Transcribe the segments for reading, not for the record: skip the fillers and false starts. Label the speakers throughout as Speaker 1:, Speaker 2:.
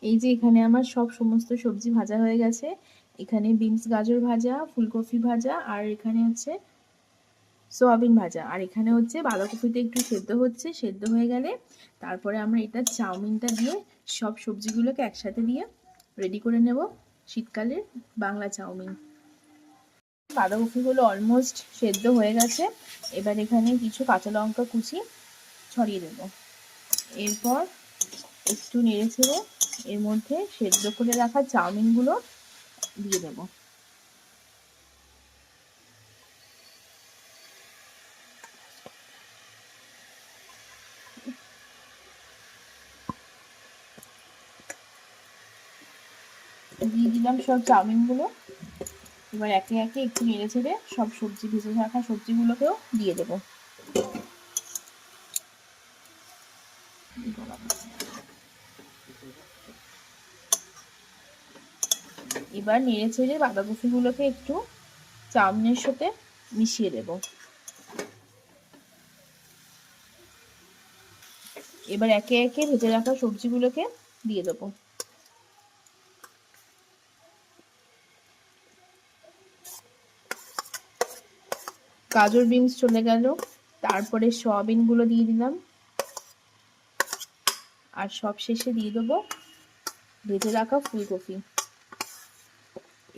Speaker 1: এই যে এখানে আমার সমস্ত সবজি ভাজা হয়ে গেছে। এখানে বিনস গাজর ভাজা, ফুলকপি ভাজা, আর এখানে হচ্ছে সোয়াবিন ভাজা, আর এখানে হচ্ছে বাঁধাকপিতে একটু সেদ্ধ হচ্ছে। সেদ্ধ হয়ে গেলে তারপরে আমরা এটা চাউমিনটা দিয়ে সব সবজিগুলোকে একসাথে দিয়ে রেডি করে নেব শীতকালের বাংলা চাউমিন। বাঁধাকপিগুলো অলমোস্ট সেদ্ধ হয়ে গেছে। এবার এখানে কিছু কাঁচা লঙ্কা কুচি ছড়িয়ে দেব। এরপর একটু নেড়ে ছেড়ে এর মধ্যে সেদ্ধ করে রাখা চাউমিনগুলো দিয়ে দেব। দিয়ে দিলাম সব চাউমিনগুলো। এবার একে একে একটু নেড়ে ছেড়ে সব সবজি ভেজে রাখা সবজিগুলোকেও দিয়ে দেব। এবার নেড়ে ছেড়ে বাঁধাকপিগুলোকে একটু চাউমিনের সাথে মিশিয়ে দেব। এবার একে একে ভেজে রাখা সবজিগুলোকে দিয়ে দেবো। গাজর বিনস চলে গেল, তারপরে সয়াবিনগুলো দিয়ে দিলাম, আর সব শেষে দিয়ে দেবো ভেজে রাখা ফুলকপি।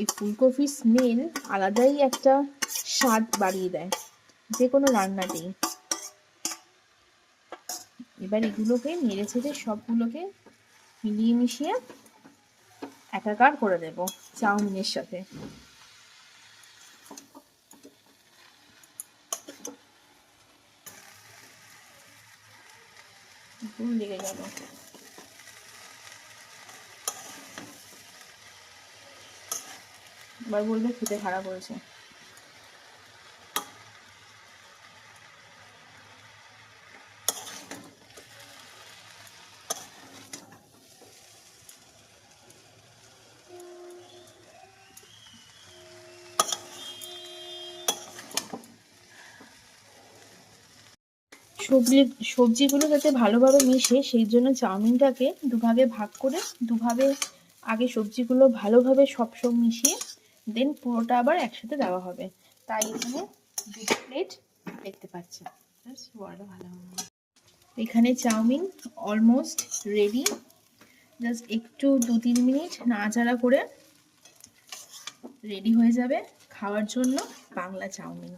Speaker 1: এই ফুলকপির স্মেল আলাদাই একটা স্বাদ বাড়িয়ে দেয় যে কোনো রান্নাতেই। এবার এগুলোকে নেড়ে ছেড়ে সবগুলোকে মিলিয়ে মিশিয়ে একাকার করে দেব চাউমিনের সাথে। লেগে গেল। এবার বলবে খেতে খারাপ হয়েছে। সবজিগুলো যাতে ভালোভাবে মিশে সেই জন্য চাউমিনটাকে দুভাগে ভাগ করে দুভাবে আগে সবজিগুলো ভালোভাবে সব মিশিয়ে দেন পুরোটা আবার একসাথে দেওয়া হবে। তাই এখানে 2 প্লেট দেখতে পাচ্ছেন। এখানে চাউমিন অলমোস্ট রেডি। জাস্ট একটু 2-3 মিনিট নাড়াচাড়া করে রেডি হয়ে যাবে খাওয়ার জন্য বাংলা চাউমিন।